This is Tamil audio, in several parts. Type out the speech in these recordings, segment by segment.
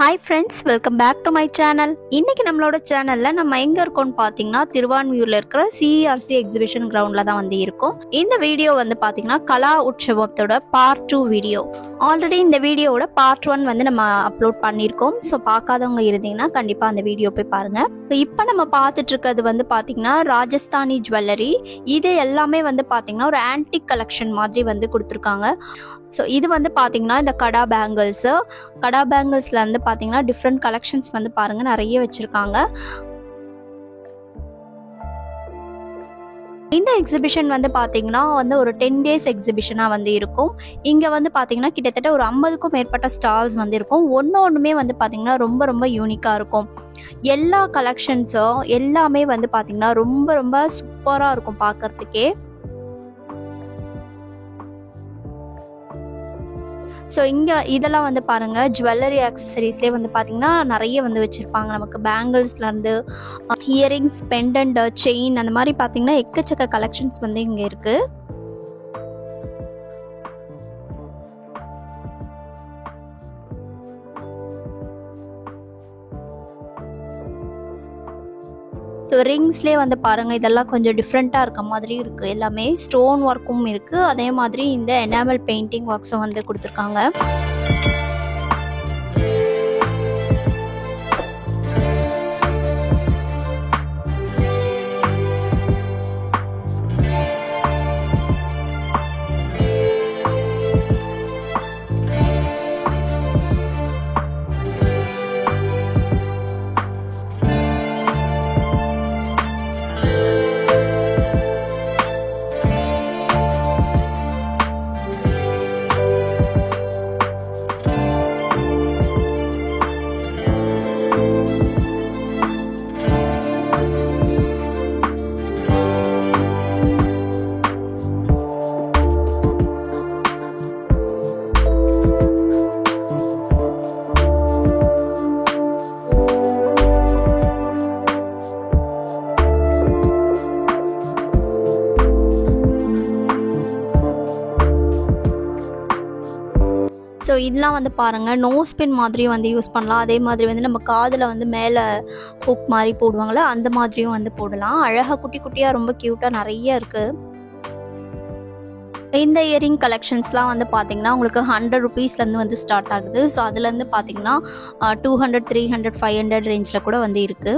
Hi friends, welcome back to my channel. இன்னைக்கு நம்மளோட சேனல்ல நம்ம எங்க இருக்கோம்னு பாத்தீங்கன்னா திருவான்மியூர்ல இருக்கிற CERC எக்ஸிபிஷன் கிரவுண்ட்ல தான் வந்து இருக்கோம். இந்த வீடியோ வந்து பாத்தீங்கன்னா கலா உற்சவத்தோட பார்ட் 2 வீடியோ. ஆல்ரெடி இந்த வீடியோவோட பார்ட் 1 வந்து நம்ம அப்லோட் பண்ணியிருக்கோம். ஸோ பார்க்காதவங்க இருந்தீங்கன்னா கண்டிப்பா அந்த வீடியோ போய் பாருங்க. இப்போ நம்ம பார்த்துட்டு இருக்கிறது வந்து பாத்தீங்கன்னா ராஜஸ்தானி ஜுவல்லரி. இது எல்லாமே வந்து பாத்தீங்கன்னா ஒரு ஆன்டிக் கலெக்ஷன் மாதிரி வந்து கொடுத்துருக்காங்க. ஸோ இது வந்து பார்த்தீங்கன்னா இந்த கடா பேங்கிள்ஸில் வந்து பார்த்தீங்கன்னா டிஃப்ரெண்ட் கலெக்ஷன்ஸ் வந்து பாருங்கள் நிறைய வச்சுருக்காங்க. இந்த எக்ஸிபிஷன் வந்து பார்த்தீங்கன்னா வந்து ஒரு 10 days எக்ஸிபிஷனாக வந்து இருக்கும். இங்கே வந்து பார்த்தீங்கன்னா கிட்டத்தட்ட ஒரு 50க்கும் மேற்பட்ட ஸ்டால்ஸ் வந்து இருக்கும். ஒன்றுமே வந்து பார்த்தீங்கன்னா ரொம்ப ரொம்ப யூனிக்காக இருக்கும். எல்லா கலெக்ஷன்ஸும் எல்லாமே வந்து பார்த்தீங்கன்னா ரொம்ப ரொம்ப சூப்பராக இருக்கும் பார்க்கறதுக்கே. ஸோ இங்கே இதெல்லாம் வந்து பாருங்கள் ஜுவல்லரி ஆக்சசரிஸ்லேயே வந்து பார்த்திங்கன்னா நிறைய வந்து வச்சுருப்பாங்க. நமக்கு பேங்கிள்ஸ்லேருந்து இயரிங்ஸ், பெண்டன்ட், செயின் அந்த மாதிரி பார்த்திங்கன்னா எக்கச்சக்க கலெக்ஷன்ஸ் வந்து இங்கே இருக்குது. ஸோ ரிங்ஸ்லேயே வந்து பாருங்கள் இதெல்லாம் கொஞ்சம் டிஃப்ரெண்ட்டாக இருக்க மாதிரி இருக்குது. எல்லாமே ஸ்டோன் ஒர்க்கும் இருக்குது. அதே மாதிரி இந்த எனாமல் பெயிண்டிங் ஒர்க்ஸும் வந்து கொடுத்துருக்காங்க. ஸோ இதெல்லாம் வந்து பாருங்கள் நோஸ் பின் மாதிரி வந்து யூஸ் பண்ணலாம். அதே மாதிரி வந்து நம்ம காதில் வந்து மேலே ஹூக் மாதிரி போடுவாங்களே அந்த மாதிரியும் வந்து போடலாம். அழகாக குட்டி குட்டியாக ரொம்ப க்யூட்டாக நிறைய இருக்குது. இந்த இயரிங் கலெக்ஷன்ஸ்லாம் வந்து பார்த்தீங்கன்னா உங்களுக்கு 100 rupeesலேருந்து வந்து ஸ்டார்ட் ஆகுது. ஸோ அதுலேருந்து பார்த்தீங்கன்னா 200, 300, 500 ரேஞ்சில் கூட வந்து இருக்குது.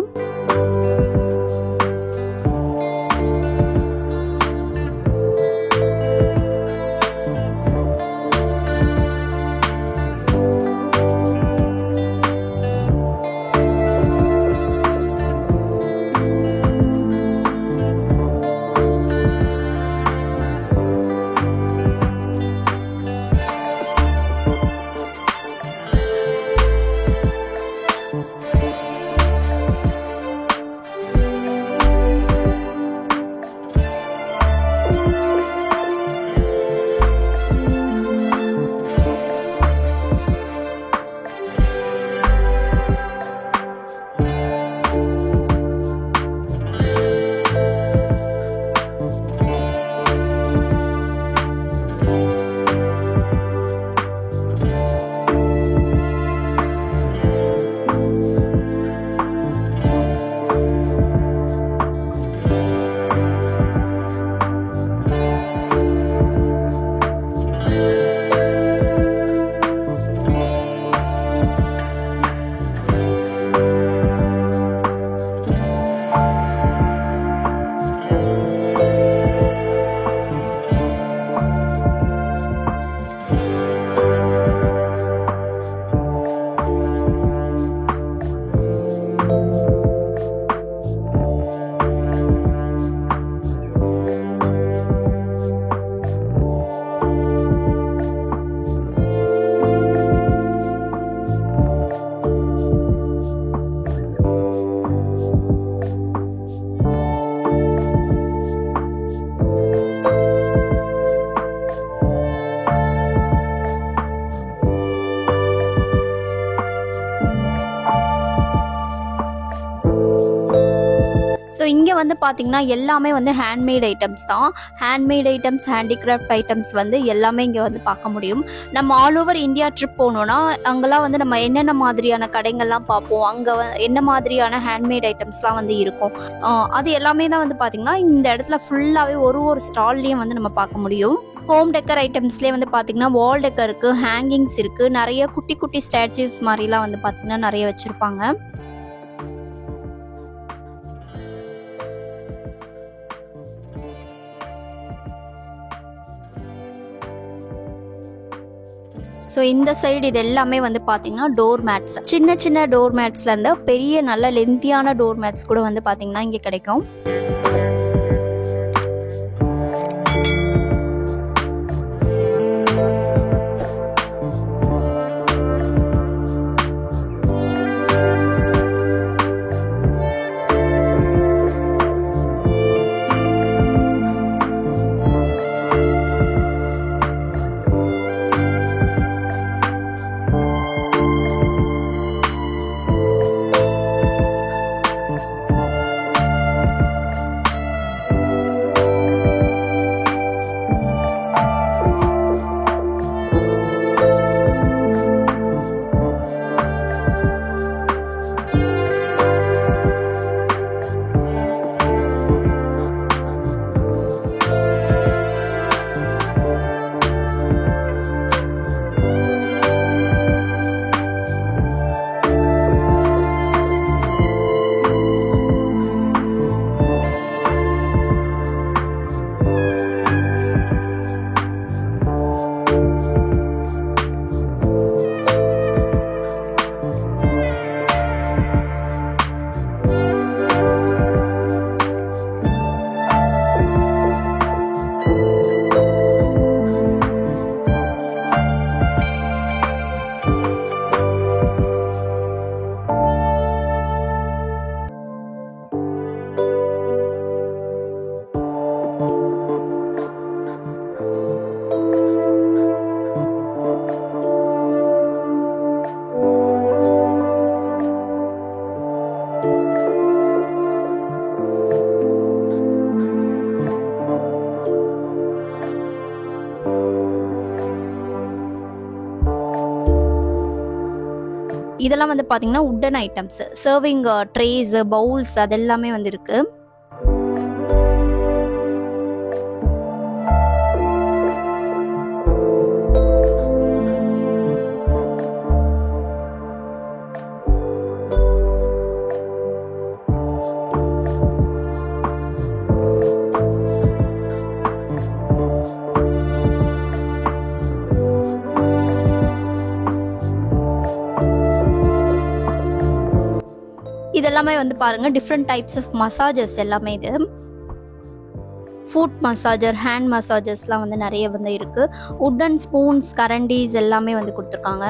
வந்து பார்த்தீங்கன்னா எல்லாமே வந்து ஹேண்ட்மேட் ஐட்டம்ஸ் தான். ஹேண்ட்மேட் ஐட்டம்ஸ், ஹேண்டிகிராஃப்ட் ஐட்டம்ஸ் வந்து எல்லாமே இங்கே வந்து பார்க்க முடியும். நம்ம ஆல் ஓவர் இந்தியா ட்ரிப் போனோம்னா அங்கெல்லாம் வந்து நம்ம என்னென்ன மாதிரியான கடைகள்லாம் பார்ப்போம், அங்கே என்ன மாதிரியான ஹேண்ட்மேட் ஐட்டம்ஸ்லாம் வந்து இருக்கும், அது எல்லாமே தான் வந்து பார்த்தீங்கன்னா இந்த இடத்துல ஃபுல்லாகவே ஒரு ஸ்டால்லையும் வந்து நம்ம பார்க்க முடியும். ஹோம் டெக்கர் ஐட்டம்ஸ்லேயே வந்து பார்த்தீங்கன்னா வால் டெக்கர் இருக்குது, ஹேங்கிங்ஸ் இருக்குது, நிறைய குட்டி குட்டி ஸ்டாச்சுஸ் மாதிரிலாம் வந்து பார்த்தீங்கன்னா நிறைய வச்சுருப்பாங்க. ஸோ இந்த சைடு இது எல்லாமே வந்து பார்த்தீங்கன்னா டோர் மேட்ஸ், சின்ன சின்ன டோர் மேட்ஸ்லேருந்து பெரிய நல்ல லென்த்தியான டோர் மேட்ஸ் கூட வந்து பார்த்தீங்கன்னா இங்கே கிடைக்கும். இதெல்லாம் வந்து பார்த்தீங்கன்னா wooden items, serving trays, bowls அதெல்லாமே வந்து இருக்கு. இதெல்லாமே வந்து பாருங்க டிஃப்ரெண்ட் டைப்ஸ் ஆஃப் மசாஜஸ் எல்லாமே. இது ஃபுட் மசாஜர், ஹேண்ட் மசாஜஸ்லாம் வந்து நிறைய வந்து இருக்கு. உட்டன் ஸ்பூன்ஸ், கரண்டிஸ் எல்லாமே வந்து கொடுத்துருக்காங்க.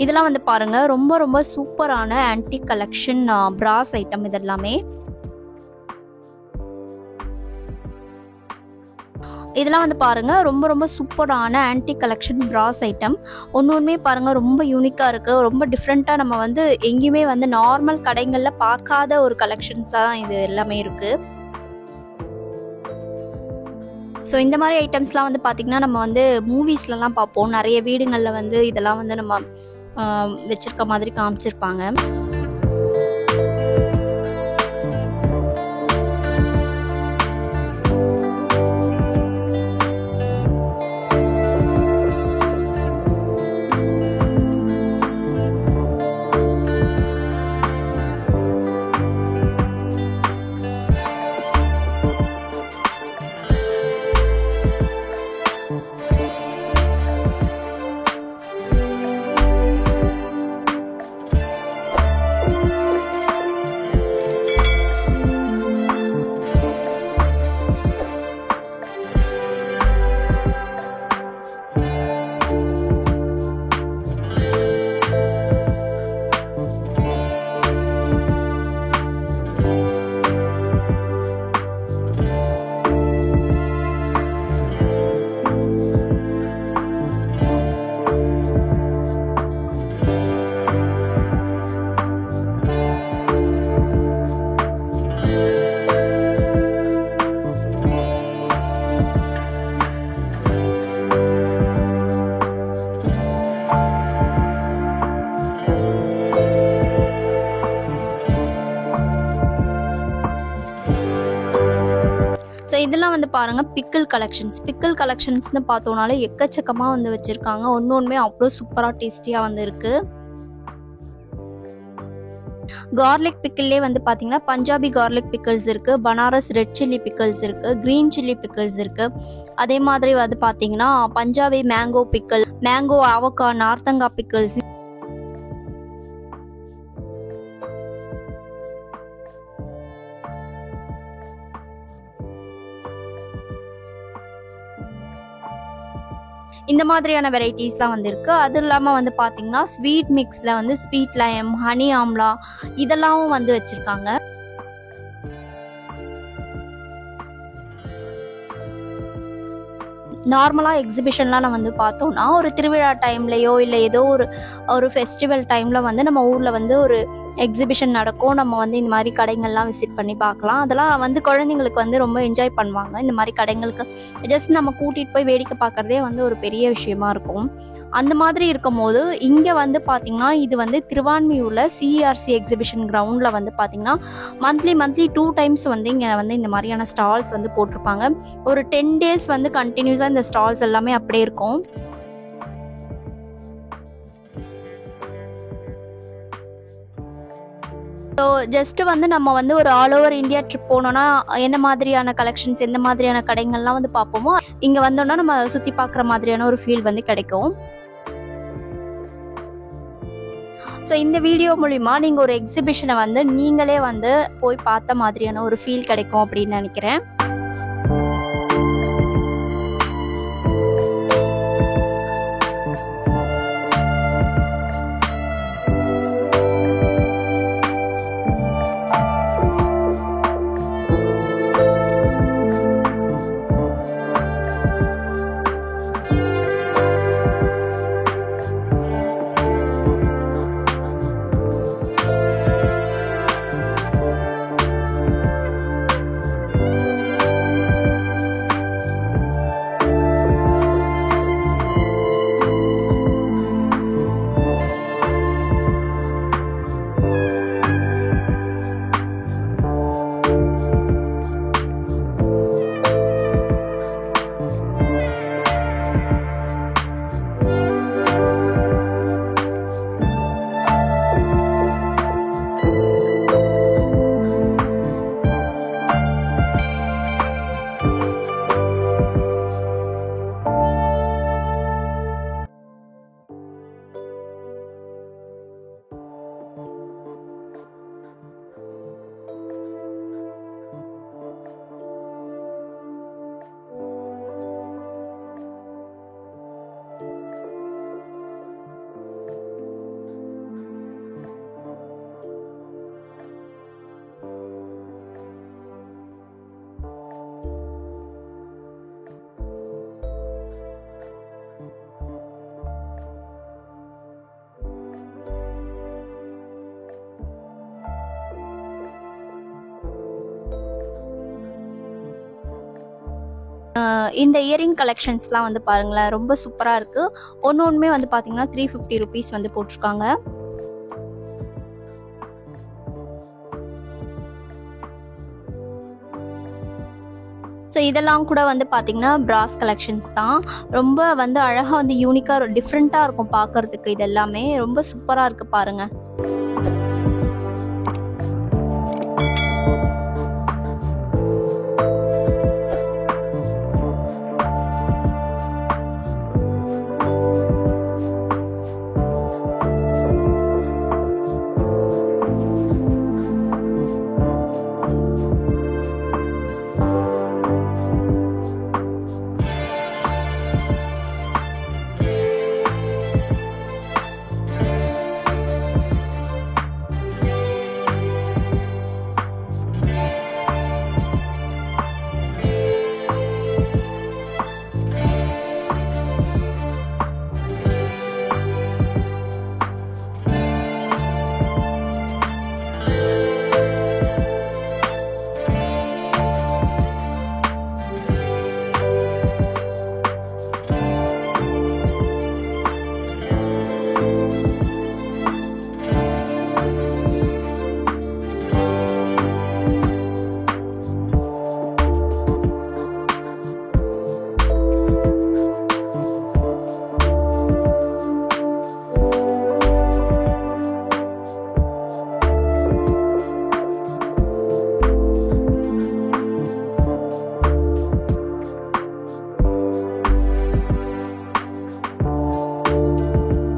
இதெல்லாம் வந்து பாருங்க ரொம்ப ரொம்ப சூப்பரான ஆன்டிக் கலெக்ஷன் பிராஸ் ஐட்டம். இதெல்லாமே இதெல்லாம் வந்து பாருங்க ரொம்ப ரொம்ப சூப்பரான ஆன்டிக் கலெக்ஷன் பிராஸ் ஐட்டம். ஒன்றுமே பாருங்க ரொம்ப யூனிக்கா இருக்கு, ரொம்ப டிஃப்ரெண்டா. நம்ம வந்து எங்கேயுமே வந்து நார்மல் கடைகள்ல பார்க்காத ஒரு கலெக்ஷன்ஸா இது எல்லாமே இருக்கு. ஸோ இந்த மாதிரி ஐட்டம்ஸ்லாம் வந்து பார்த்திங்கன்னா நம்ம வந்து மூவிஸ்லலாம் பார்ப்போம். நிறைய வீடுங்களில் வந்து இதெல்லாம் வந்து நம்ம வச்சுருக்க மாதிரி காமிச்சிருப்பாங்க. ஸோ இதெல்லாம் வந்து பாருங்கள் பிக்கிள் கலெக்ஷன்ஸ்னு பார்த்தோம்னாலே எக்கச்சக்கமாக வந்து வச்சுருக்காங்க. ஒன்றுமே அவ்வளோ சூப்பராக டேஸ்டியாக வந்து இருக்குது. கார்லிக் பிக்கிள்லே வந்து பார்த்தீங்கன்னா பஞ்சாபி கார்லிக் பிக்கிள்ஸ் இருக்குது, பனாரஸ் ரெட் சில்லி பிக்கிள்ஸ் இருக்குது, க்ரீன் சில்லி பிக்கிள்ஸ் இருக்குது. அதே மாதிரி வந்து பார்த்தீங்கன்னா பஞ்சாபி மேங்கோ பிக்கிள், மேங்கோ அவக்கா, நார்த்தங்கா பிக்கிள்ஸ். இந்த மாதிரியான வெரைட்டிஸ்லாம் வந்து இருக்குது. அது இல்லாமல் வந்து பார்த்தீங்கன்னா ஸ்வீட் மிக்ஸில் வந்து ஸ்வீட் லைம், ஹனி ஆம்லா இதெல்லாம் வந்து வச்சுருக்காங்க. நார்மலாக எக்ஸிபிஷன்லாம் நம்ம வந்து பார்த்தோம்னா ஒரு திருவிழா டைம்லையோ இல்லை ஏதோ ஒரு ஃபெஸ்டிவல் டைமில் வந்து நம்ம ஊரில் வந்து ஒரு எக்ஸிபிஷன் நடக்கும். நம்ம வந்து இந்த மாதிரி கடைகள்லாம் விசிட் பண்ணி பார்க்கலாம். அதெல்லாம் வந்து குழந்தைங்களுக்கு வந்து ரொம்ப என்ஜாய் பண்ணுவாங்க. இந்த மாதிரி கடைங்களுக்கு ஜஸ்ட் நம்ம கூட்டிகிட்டு போய் வேடிக்கை பார்க்குறதே வந்து ஒரு பெரிய விஷயமா இருக்கும். அந்த மாதிரி இருக்கும் போது இங்கே வந்து பார்த்திங்கன்னா இது வந்து திருவான்மியூரில் சிஆர்சி எக்ஸிபிஷன் கிரவுண்டில் வந்து பார்த்திங்கன்னா மந்த்லி 2 டைம்ஸ் வந்து இங்கே வந்து இந்த மாதிரியான ஸ்டால்ஸ் வந்து போட்டிருப்பாங்க. ஒரு 10 days வந்து கண்டினியூஸாக இந்த ஸ்டால்ஸ் எல்லாமே அப்படியே இருக்கும். ஸோ ஜஸ்ட்டு வந்து நம்ம வந்து ஒரு ஆல் ஓவர் இந்தியா ட்ரிப் போனோன்னா என்ன மாதிரியான கலெக்ஷன்ஸ், எந்த மாதிரியான கடைகள்லாம் வந்து பார்ப்போமோ இங்கே வந்தோன்னா நம்ம சுற்றி பார்க்குற மாதிரியான ஒரு ஃபீல் வந்து கிடைக்கும். ஸோ இந்த வீடியோ மூலிமா நீங்கள் ஒரு எக்ஸிபிஷனை வந்து நீங்களே வந்து போய் பார்த்த மாதிரியான ஒரு ஃபீல் கிடைக்கும் அப்படின்னு நினைக்கிறேன். இந்த இயரிங் கலெக்ஷன்ஸ்லாம் வந்து பாருங்களேன், ரொம்ப சூப்பராக இருக்குது. ஒன்றுமே வந்து பார்த்தீங்கன்னா 350 ருபீஸ் வந்து போட்டிருக்காங்க. ஸோ இதெல்லாம் கூட வந்து பார்த்தீங்கன்னா பிராஸ் கலெக்ஷன்ஸ் தான். ரொம்ப வந்து அழகாக வந்து யூனிக்காக டிஃப்ரெண்ட்டாக இருக்கும் பார்க்கறதுக்கு. இது எல்லாமே ரொம்ப சூப்பராக இருக்குது பாருங்கள்.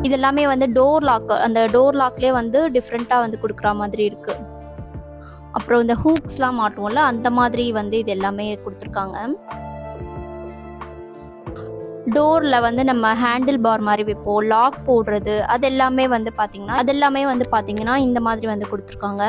இதெல்லாமே வந்து டோர் லாக், அந்த டோர் லாக்லேயே வந்து டிஃப்ரெண்ட்டாக வந்து கொடுக்குற மாதிரி இருக்குது. அப்புறம் இந்த ஹூக்ஸ்லாம் மாட்டுவோம்ல, அந்த மாதிரி வந்து இது எல்லாமே கொடுத்துருக்காங்க. டோரில் வந்து நம்ம ஹேண்டில் பார் மாதிரி வைப்போம், லாக் போடுறது, அதெல்லாமே வந்து பார்த்தீங்கன்னா இந்த மாதிரி வந்து கொடுத்துருக்காங்க.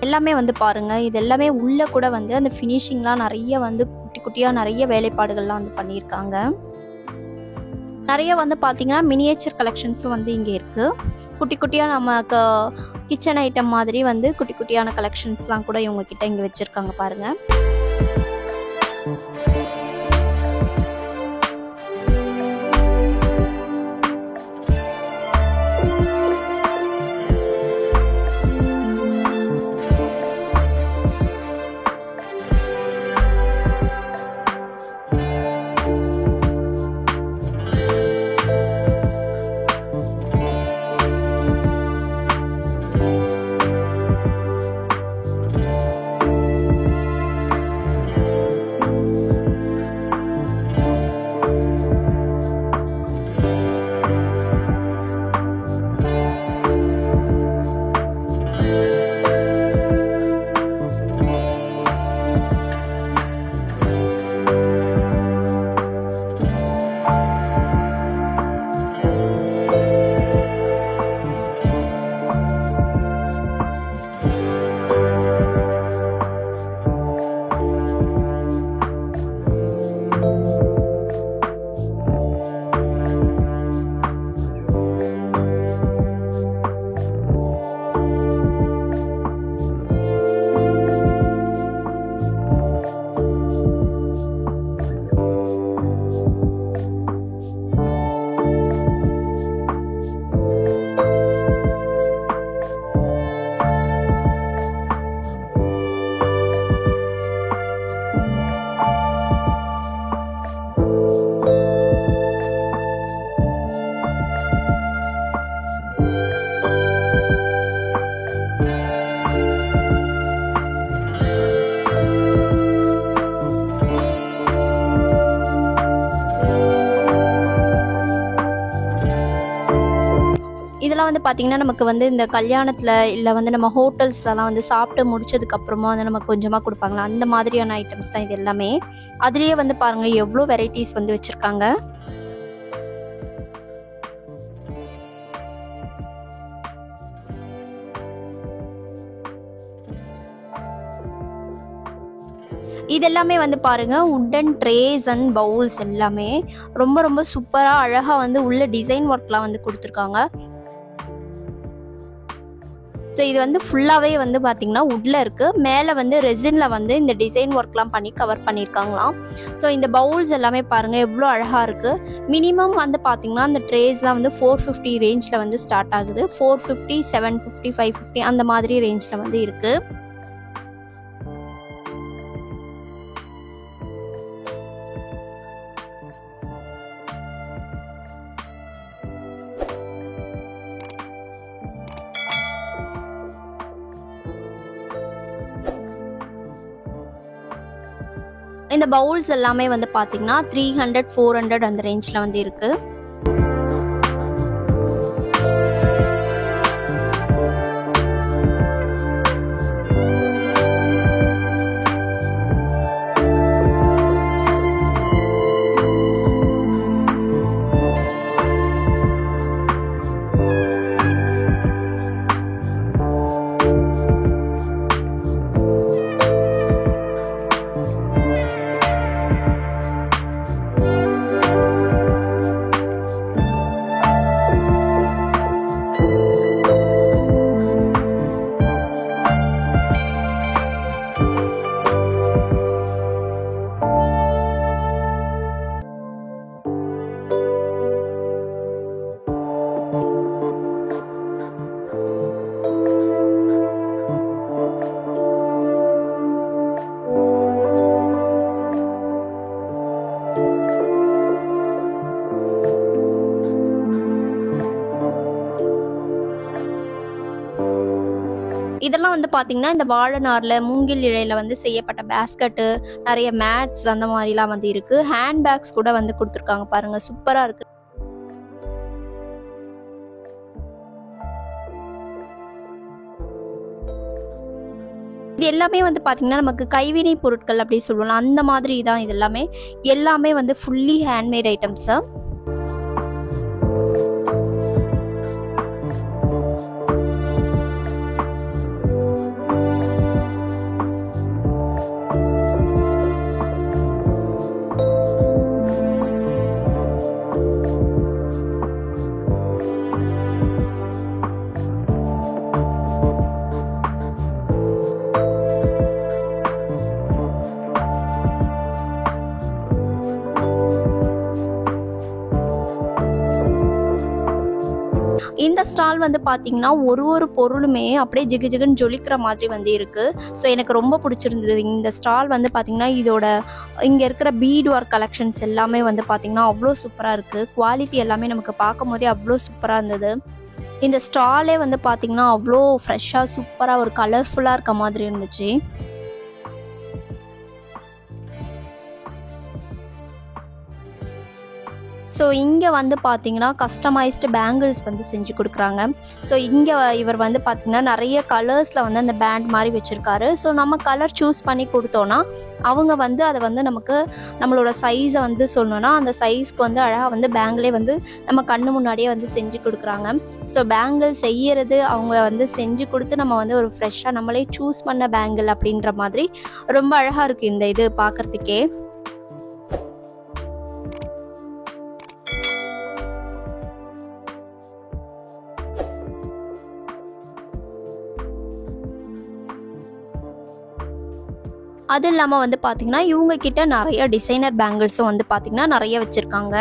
எல்லாமே வந்து பாருங்கள், இது எல்லாமே உள்ளே கூட வந்து அந்த ஃபினிஷிங்லாம் நிறைய வந்து குட்டி குட்டியாக நிறைய வேலைப்பாடுகள்லாம் வந்து பண்ணியிருக்காங்க. நிறைய வந்து பார்த்தீங்கன்னா மினியேச்சர் கலெக்ஷன்ஸும் வந்து இங்கே இருக்குது. குட்டி குட்டியாக நமக்கு கிச்சன் ஐட்டம் மாதிரி வந்து குட்டி குட்டியான கலெக்ஷன்ஸ்லாம் கூட இவங்க கிட்ட இங்கே வச்சுருக்காங்க பாருங்கள். இதெல்லாம் வந்து பார்த்தீங்கன்னா நமக்கு வந்து இந்த கல்யாணத்தில் இல்லை வந்து நம்ம ஹோட்டல்ஸ்லலாம் வந்து சாப்பிட்டு முடிச்சதுக்கப்புறமா வந்து நமக்கு கொஞ்சமாக கொடுப்பாங்களா, அந்த மாதிரியான ஐட்டம்ஸ் தான் இது எல்லாமே. அதுலேயே வந்து பாருங்கள் எவ்வளோ வெரைட்டிஸ் வந்து வச்சுருக்காங்க. இதெல்லாமே வந்து பாருங்க உட்டன் ட்ரேஸ் அண்ட் பவுல்ஸ் எல்லாமே ரொம்ப ரொம்ப சூப்பராக அழகாக வந்து உள்ள டிசைன் ஒர்க்லாம் வந்து கொடுத்துருக்காங்க. ஸோ இது வந்து ஃபுல்லாகவே வந்து பார்த்திங்கன்னா வுட்டில் இருக்குது. மேலே வந்து ரெசினில் வந்து இந்த டிசைன் ஒர்க்லாம் பண்ணி கவர் பண்ணியிருக்காங்களாம். ஸோ இந்த பவுல்ஸ் எல்லாமே பாருங்கள் எவ்வளோ அழகாக இருக்குது. மினிமம் வந்து பார்த்திங்கன்னா அந்த ட்ரேஸ்லாம் வந்து 450 ரேஞ்சில் வந்து ஸ்டார்ட் ஆகுது. 450, 750, 550 அந்த மாதிரி ரேஞ்சில் வந்து இருக்குது. இந்த பவுல்ஸ் எல்லாமே வந்து பார்த்தீங்கன்னா 300, 400 அந்த ரேஞ்சில் வந்து இருக்கு. இதெல்லாம் வந்து பார்த்தீங்கன்னா இந்த வாழை நாரில் மூங்கில் இழையில் வந்து செய்யப்பட்ட பேஸ்கட்டு, நிறைய மேட்ஸ் அந்த மாதிரிலாம் வந்து இருக்குது. ஹேண்ட் பேக்ஸ் கூட வந்து கொடுத்துருக்காங்க பாருங்கள், சூப்பராக இருக்குது. இது எல்லாமே வந்து பார்த்தீங்கன்னா நமக்கு கைவினை பொருட்கள் அப்படி சொல்லுவோம், அந்த மாதிரி தான். இது எல்லாமே வந்து ஃபுல்லி ஹேண்ட்மேட் ஐட்டம்ஸு. இந்த ஸ்டால் வந்து பார்த்தீங்கன்னா ஒரு பொருளுமே அப்படியே ஜிகு ஜிகுன்னு ஜொலிக்கிற மாதிரி வந்து இருக்குது. ஸோ எனக்கு ரொம்ப பிடிச்சிருந்தது இந்த ஸ்டால் வந்து பார்த்தீங்கன்னா. இங்கே இருக்கிற பீட் ஒர்க் கலெக்ஷன்ஸ் எல்லாமே வந்து பார்த்தீங்கன்னா அவ்வளோ சூப்பராக இருக்குது. குவாலிட்டி எல்லாமே நமக்கு பார்க்கும் போதே அவ்வளோ சூப்பராக இருந்தது. இந்த ஸ்டாலே வந்து பார்த்தீங்கன்னா அவ்வளோ ஃப்ரெஷ்ஷாக சூப்பராக ஒரு கலர்ஃபுல்லாக இருக்க மாதிரி இருந்துச்சு. ஸோ இங்கே வந்து பார்த்தீங்கன்னா கஸ்டமைஸ்டு பேங்கிள்ஸ் வந்து செஞ்சு கொடுக்குறாங்க. ஸோ இங்கே இவர் வந்து பார்த்தீங்கன்னா நிறைய கலர்ஸில் வந்து அந்த பேண்ட் மாதிரி வச்சுருக்காரு. ஸோ நம்ம கலர் சூஸ் பண்ணி கொடுத்தோன்னா அவங்க வந்து அதை வந்து நம்மளோட சைஸை வந்து சொல்லணும்னா அந்த சைஸ்க்கு வந்து அழகாக வந்து பேங்கிளே வந்து நம்ம கண்ணு முன்னாடியே வந்து செஞ்சு கொடுக்குறாங்க. ஸோ பேங்கிள் செய்யறது அவங்க வந்து செஞ்சு கொடுத்து நம்ம வந்து ஒரு ஃப்ரெஷ்ஷாக நம்மளே சூஸ் பண்ண பேங்கிள் அப்படின்ற மாதிரி ரொம்ப அழகாக இருக்குது இந்த இது பார்க்குறதுக்கே. அது இல்லாமல் வந்து பார்த்தீங்கன்னா இவங்க கிட்ட நிறைய டிசைனர் பேங்கிள்ஸும் வந்து பார்த்தீங்கன்னா நிறைய வச்சுருக்காங்க.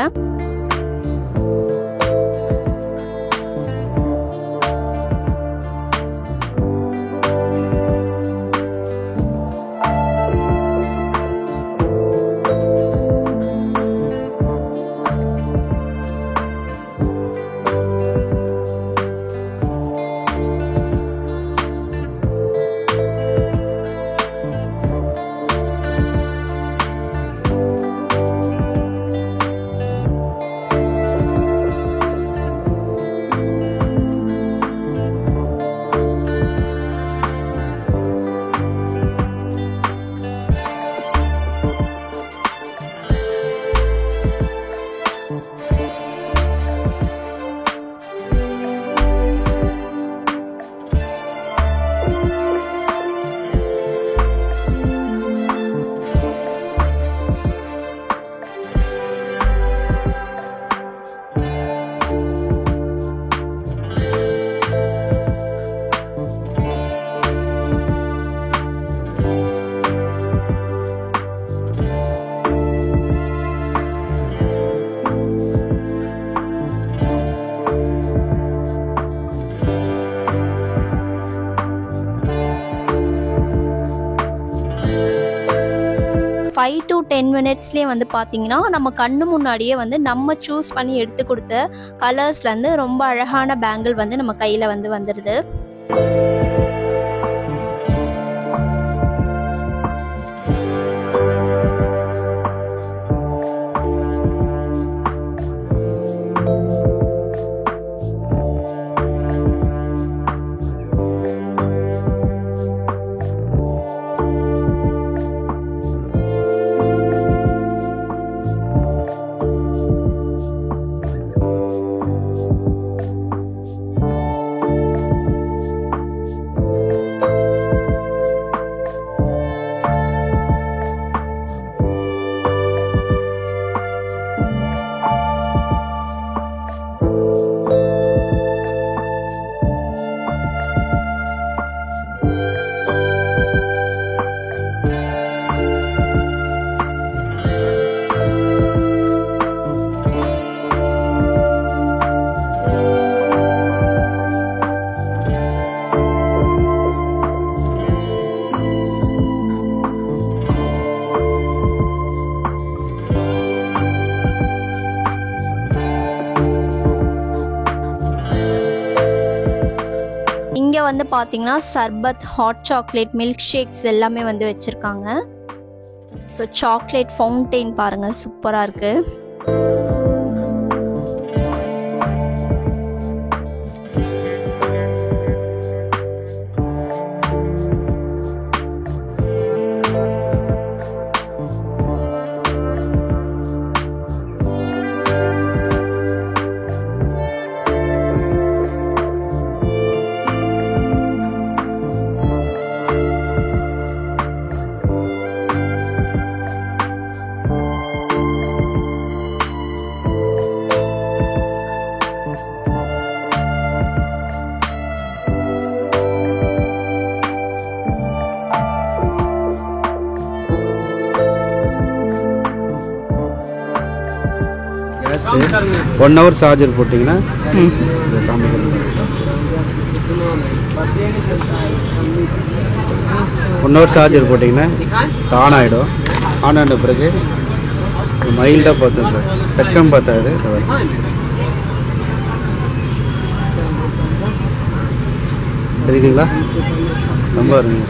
5 to 10 மினிட்ஸ்லேயே வந்து பார்த்தீங்கன்னா நம்ம கண்ணு முன்னாடியே வந்து நம்ம சூஸ் பண்ணி எடுத்து கொடுத்த கலர்ஸ்லேருந்து ரொம்ப அழகான பேங்கிள் வந்து நம்ம கையில் வந்து வந்துடுது. இங்கே வந்து பார்த்தீங்கன்னா சர்பத், ஹாட் சாக்லேட், மில்க் ஷேக்ஸ் எல்லாமே வந்து வச்சுருக்காங்க. ஸோ சாக்லேட் ஃபவுண்டெயின் பாருங்கள், சூப்பராக இருக்குது. ஒன் ஹவர் சார்ஜர் போட்டிங்கன்னா 1 ஹவர் சார்ஜர் போட்டிங்கன்னா ஆன் ஆகிடும். ஆன் ஆன பிறகு மைல்டாக பார்த்தோம் சார், டக்குன்னு பார்த்தாது தெரியுதுங்களா? ரொம்ப வருங்க.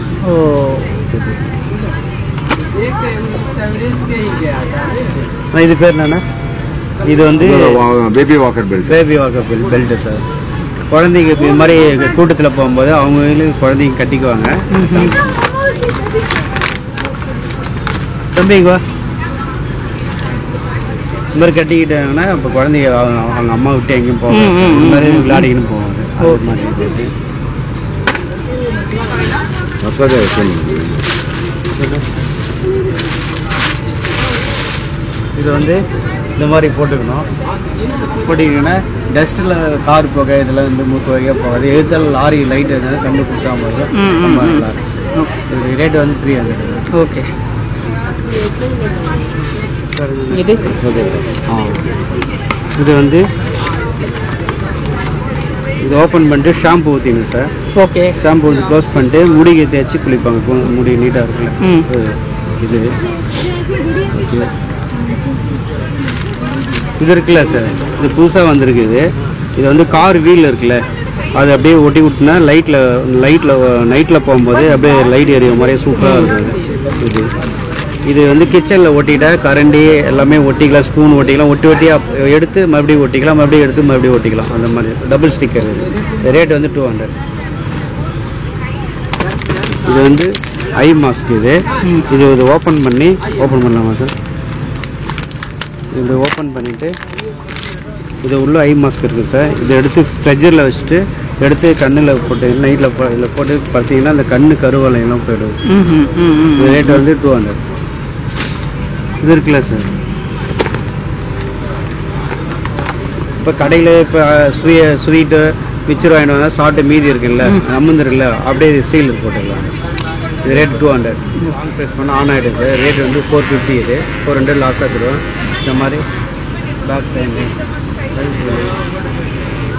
இது பேர் என்னன்னா, இது வந்து பேபி வாக்கர் பெல்ட் சார். குழந்தைங்க இது மாதிரி கூட்டத்தில் போகும்போது அவங்களும் குழந்தைங்க கட்டிக்குவாங்க. தம்பிங்க இந்த மாதிரி கட்டிக்கிட்டாங்கன்னா இப்போ குழந்தைங்க அவங்க அம்மா விட்டு எங்கேயும் போவாங்க, இந்த மாதிரி விளையாடிக்கின்னு போவாங்க. அது மாதிரி இது வந்து இந்த மாதிரி போட்டுக்கணும். போட்டிங்கன்னா டஸ்ட்டில் கார் போக இதில் வந்து மூக்கு வகையாக போகாது. எழுத்தால் லாரி லைட் எதாவது கண்டு பிடிச்சாமல் இருக்கும். ரொம்ப நல்லாயிருக்கும். இது ரேட்டு வந்து 300. ஓகே. இது வந்து இது ஓப்பன் பண்ணிட்டு ஷாம்பு ஊற்றிங்க சார். ஓகே. ஷாம்பு வந்து க்ளோஸ் பண்ணிட்டு முடிக்கு தேய்ச்சி குளிப்பாங்க. முடி நீட்டாக இருக்குல்ல. இது இது இருக்குல்ல சார், இது புதுசாக வந்திருக்குது. இது வந்து கார் வீல் இருக்குல்ல, அது அப்படியே ஒட்டி விட்டுனா நைட்டில் போகும்போது அப்படியே லைட் எரியும் மாதிரியே சூப்பராக இருக்குது. இது வந்து கிச்சனில் ஒட்டிட்டா கரண்டி எல்லாமே ஒட்டிக்கலாம், ஸ்பூன் ஒட்டிக்கலாம், ஒட்டியாக எடுத்து மறுபடியும் ஒட்டிக்கலாம், மறுபடியும் எடுத்து மறுபடியும் ஒட்டிக்கலாம். அந்த மாதிரி டபுள் ஸ்டிக்கர். இது ரேட் வந்து 200. இது வந்து ஐ மாஸ்க். இது ஓப்பன் பண்ணலாமா சார்? இப்படி ஓப்பன் பண்ணிவிட்டு இது உள்ள ஐ மாஸ்க் இருக்குது சார். இதை எடுத்து ஃப்ரெஜரில் வச்சுட்டு எடுத்து கண்ணில் போட்டு நைட்டில் இதில் போட்டு பார்த்தீங்கன்னா அந்த கண்ணு கருவலையெல்லாம் போய்டும். இது ரேட் வந்து 200. இது இருக்குல்ல சார், இப்போ கடையில் இப்போ ஸ்வீட்டு மிச்சர் வாங்கிட்டு வந்தால் சாப்பிட்டு மீதி இருக்குல்ல, அம்மந்துருக்குல்ல, அப்படியே சீல் போட்டுக்கலாம். இது ரேட் 200. ப்ரெஸ் பண்ணால் ஆன் ஆகிடுது. ரேட் வந்து 450. இது 400 லாஸ்ட்டாக தருவோம். இந்த மாதிரி பேக் சைடு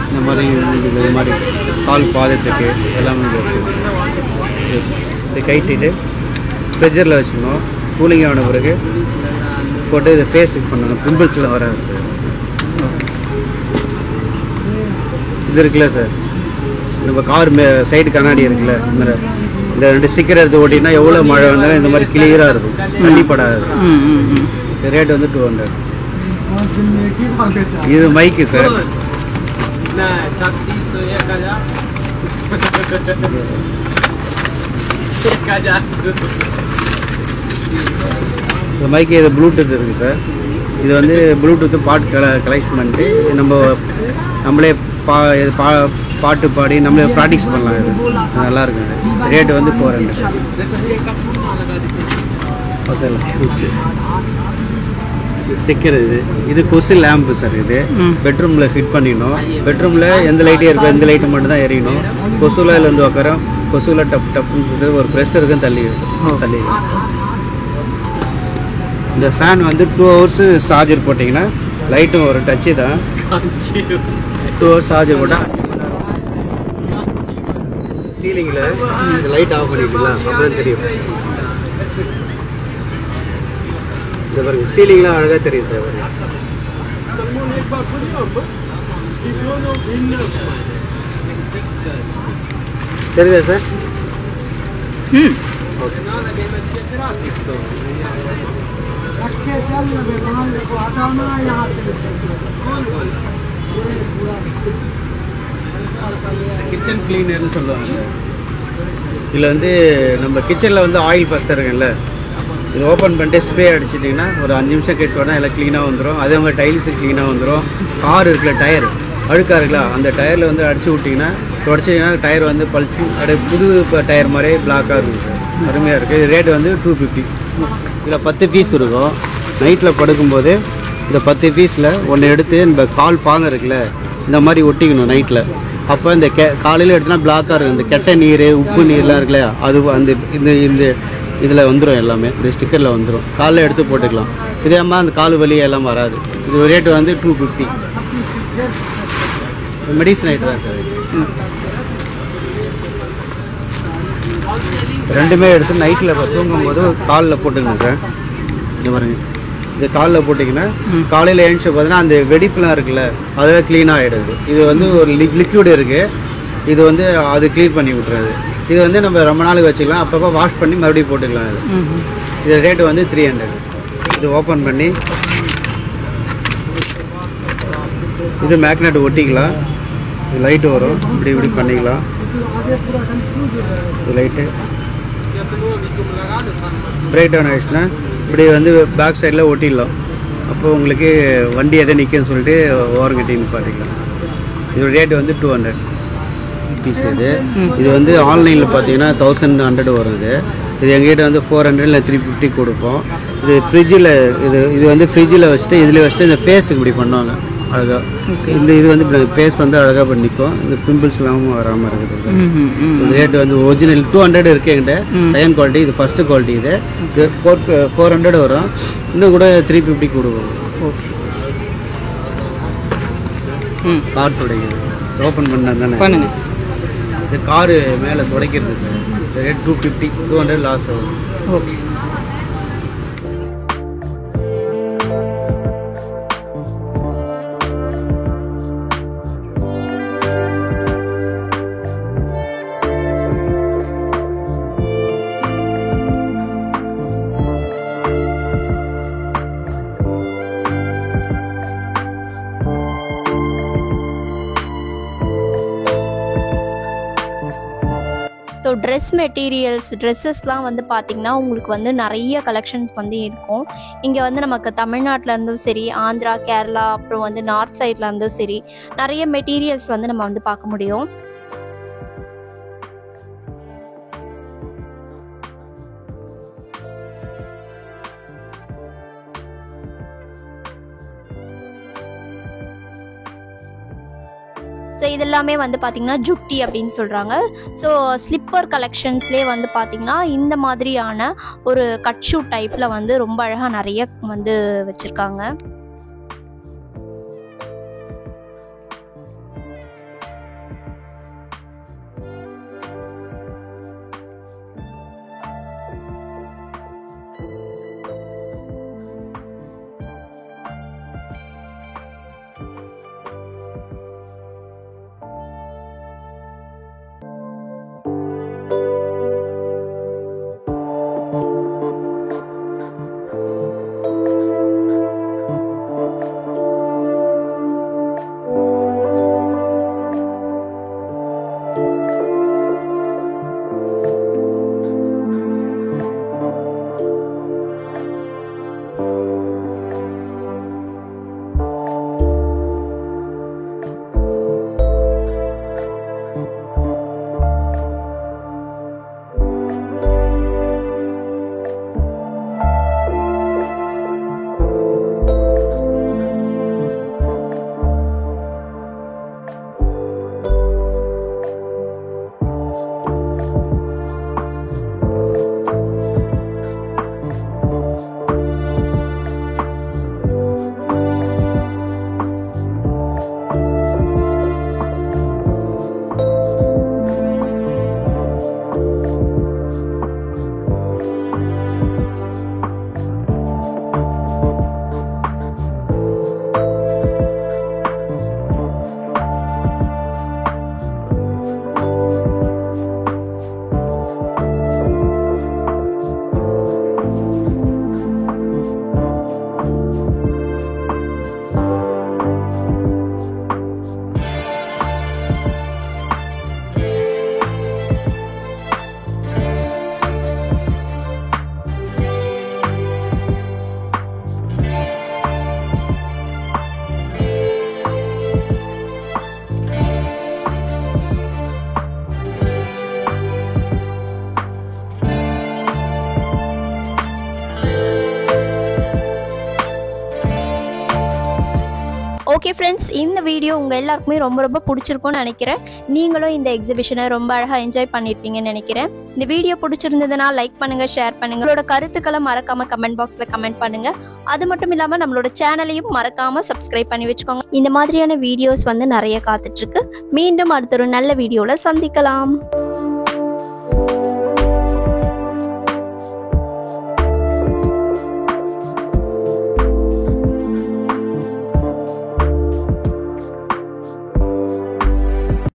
இந்த மாதிரி கால் பாதத்துக்கு எல்லாமே இருக்குது. இது கைட்டிட்டு ஃப்ரெஜரில் வச்சுக்கணும். கூலிங் ஆன பிறகு போட்டு இதை ஃபேஸுக்கு பண்ணணும், பிம்பிள்ஸ்லாம் வராது சார். இது இருக்குல்ல சார், நம்ம கார் சைடு கண்ணாடி இருக்குல்ல, இந்த 2 ஸ்டிக்கர் எடுத்து ஓட்டினா எவ்வளோ மழை வந்தாலும் இந்த மாதிரி கிளியராக இருக்கும், தண்ணிப்படாது. ரேட் வந்து 200. இது மைக்கு சார். இந்த மைக்கு இது ப்ளூடூத் இருக்குது சார். இது வந்து ப்ளூடூத்து பாட்டு கலெக்ட் பண்ணிட்டு நம்மளே பாட்டு பாடி நம்மளே ப்ராக்டிஸ் பண்ணலாம். இது நல்லாயிருக்கும். ரேட்டு வந்து 400 சார். ஸ்டிக்கர் இது கொசு லேம்பு சார். இது பெட்ரூமில் ஃபிட் பண்ணிடணும். பெட்ரூமில் எந்த லைட்டே இருக்கும், எந்த லைட்டு மட்டும் தான் எரியணும். கொசுவில் இதில் வந்து உட்காரோம், கொசுவில் டப்புன்னு ஒரு ப்ரெஷ் இருக்கும், தள்ளி. இந்த ஃபேன் வந்து 2 ஹவர்ஸ் சார்ஜர் போட்டிங்கன்னா லைட்டும் ஒரு டச்சு தான். 2 ஹவர்ஸ் சார்ஜர் போட்டால் சீலிங்கில் இந்த லைட் ஆஃப் பண்ணிக்கலாம், அப்பதான் தெரியும். இந்த பாருங்க, சீலிங்லாம் அழகாக தெரியும் சார். தெரியுதா சார்? ஓகே. கிச்சன் கிளீனர்னு சொல்லுவாங்க. இதில் வந்து நம்ம கிச்சனில் வந்து ஆயில் பஸ்டர் இருக்குல்ல, இது ஓப்பன் பண்ணிட்டு ஸ்ப்ரே அடிச்சிட்டிங்கன்னா ஒரு 5 நிமிஷம் கேட்கணும், எல்லாம் க்ளீனாக வந்துடும். அதே மாதிரி டைல்ஸு க்ளீனாக வந்துடும். கார் இருக்குல்ல, டயர் அழுக்காக இருக்குல்ல, அந்த டயரில் வந்து அடிச்சு விட்டிங்கன்னா தொடச்சிங்கன்னா டயர் வந்து பளிச்சு அப்படியே புது டயர் மாதிரியே பிளாக்காக இருக்கும் சார். அருமையாக இருக்குது. இது ரேட்டு வந்து 250. இதில் 10 பீஸ் இருக்கும். நைட்டில் படுக்கும்போது இந்த 10 பீஸில் ஒன்று எடுத்து இந்த கால் பாங்க இருக்குல்ல, இந்த மாதிரி ஒட்டிக்கணும் நைட்டில். அப்போ இந்த காலையில் எடுத்தோன்னா பிளாக்காக இருக்கும். இந்த கெட்ட நீர், உப்பு நீர்லாம் இருக்குல்ல, அது அந்த இந்த இதில் வந்துடும், எல்லாமே இந்த ஸ்டிக்கரில் வந்துடும். காலையில் எடுத்து போட்டுக்கலாம். இதே மாதிரி அந்த கால் வலி எல்லாம் வராது. இது ரேட்டு வந்து 250. மெடிசன் ஐட்டம் தான் சார். ரெண்டுமே எடுத்து நைட்டில் தூங்கும்போது காலில் போட்டுக்கணும் சார். இது பாருங்க, இது காலில் போட்டிங்கன்னா காலையில் எழுந்துச்சு பார்த்தீங்கன்னா அந்த வெடிப்புலாம் இருக்குல்ல, அதெல்லாம் க்ளீனாக ஆகிடுது. இது வந்து ஒரு லிக்யூடு இருக்குது, இது வந்து அது க்ளீன் பண்ணி விட்றது. இது வந்து நம்ம ரொம்ப நாளுக்கு வச்சுக்கலாம், அப்பப்போ வாஷ் பண்ணி மறுபடியும் போட்டுக்கலாம். இது ரேட்டு வந்து 300. இது ஓப்பன் பண்ணி இது மேக்னெட் ஒட்டிக்கலாம். இது லைட்டு வரும், இப்படி பண்ணிக்கலாம். இது லைட்டு பிரேக் டவுன் ஆகிடுச்சுன்னா இப்படி வந்து பேக் சைடில் ஒட்டிடலாம். அப்போ உங்களுக்கு வண்டி எதை நிற்குன்னு சொல்லிட்டு ஓரம் கட்டி நிப்பாட்டிக்கலாம். இதோட ரேட்டு வந்து 200 பீஸ். இது வந்து ஆன்லைனில் பார்த்தீங்கன்னா 1100 வருது. இது எங்ககிட்ட வந்து 400 இல்லை 350 கொடுப்போம். இது ஃப்ரிட்ஜில் இது வந்து ஃப்ரிட்ஜில் வச்சுட்டு இதில் வச்சுட்டு இந்த ஃபேஸுக்கு இப்படி பண்ணுவாங்க அழகாக. இது வந்து ஃபேஸ் வந்து அழகாக பண்ணி நிற்கும். இந்த பிம்பிள்ஸ்லாம் வராமல் இருக்குது. இந்த ரேட்டு வந்து ஒரிஜினல் 200 இருக்குது என்கிட்ட. செகண்ட் குவாலிட்டி, இது ஃபஸ்ட்டு குவாலிட்டி. இது 400 வரும். இன்னும் கூட 350 கொடுக்கும். ஓகே. கார் துடைக்கிறது ஓப்பன் பண்ணால் தானே பண்ணுங்க. இது காரு மேலே துடைக்கிறது சார். ரேட் 250, 200 லாஸ் ஆகும். ஓகே. ஸோ ட்ரெஸ் மெட்டீரியல்ஸ், ட்ரெஸ்ஸஸ்லாம் வந்து பார்த்திங்கன்னா உங்களுக்கு வந்து நிறைய கலெக்ஷன்ஸ் வந்து இருக்கும். இங்கே வந்து நமக்கு தமிழ்நாட்டில் இருந்தும் சரி, ஆந்திரா, கேரளா, அப்புறம் வந்து நார்த் சைடில் இருந்தும் சரி, நிறைய மெட்டீரியல்ஸ் வந்து நம்ம வந்து பார்க்க முடியும். ஸோ இதெல்லாமே வந்து பார்த்திங்கன்னா ஜுட்டி அப்படின்னு சொல்கிறாங்க. ஸோ ஸ்லிப்பர் கலெக்ஷன்ஸ்லேயே வந்து பார்த்திங்கன்னா இந்த மாதிரியான ஒரு கட் ஷூ டைப்பில் வந்து ரொம்ப அழகாக நிறைய வந்து வச்சுருக்காங்க. ஓகே ஃப்ரெண்ட்ஸ், இந்த வீடியோ உங்கள் எல்லாருக்குமே ரொம்ப ரொம்ப பிடிச்சிருக்கும்னு நினைக்கிறேன். நீங்களும் இந்த எக்ஸிபிஷனை ரொம்ப அழகாக என்ஜாய் பண்ணியிருப்பீங்கன்னு நினைக்கிறேன். இந்த வீடியோ பிடிச்சிருந்ததுன்னா லைக் பண்ணுங்கள், ஷேர் பண்ணுங்கள். உங்களோட கருத்துக்களை மறக்காமல் கமெண்ட் பாக்ஸில் கமெண்ட் பண்ணுங்கள். அது மட்டும் இல்லாமல் நம்மளோட சேனலையும் மறக்காமல் சப்ஸ்கிரைப் பண்ணி வச்சுக்கோங்க. இந்த மாதிரியான வீடியோஸ் வந்து நிறைய காத்துட்ருக்கு. மீண்டும் அடுத்த ஒரு நல்ல வீடியோவில் சந்திக்கலாம்.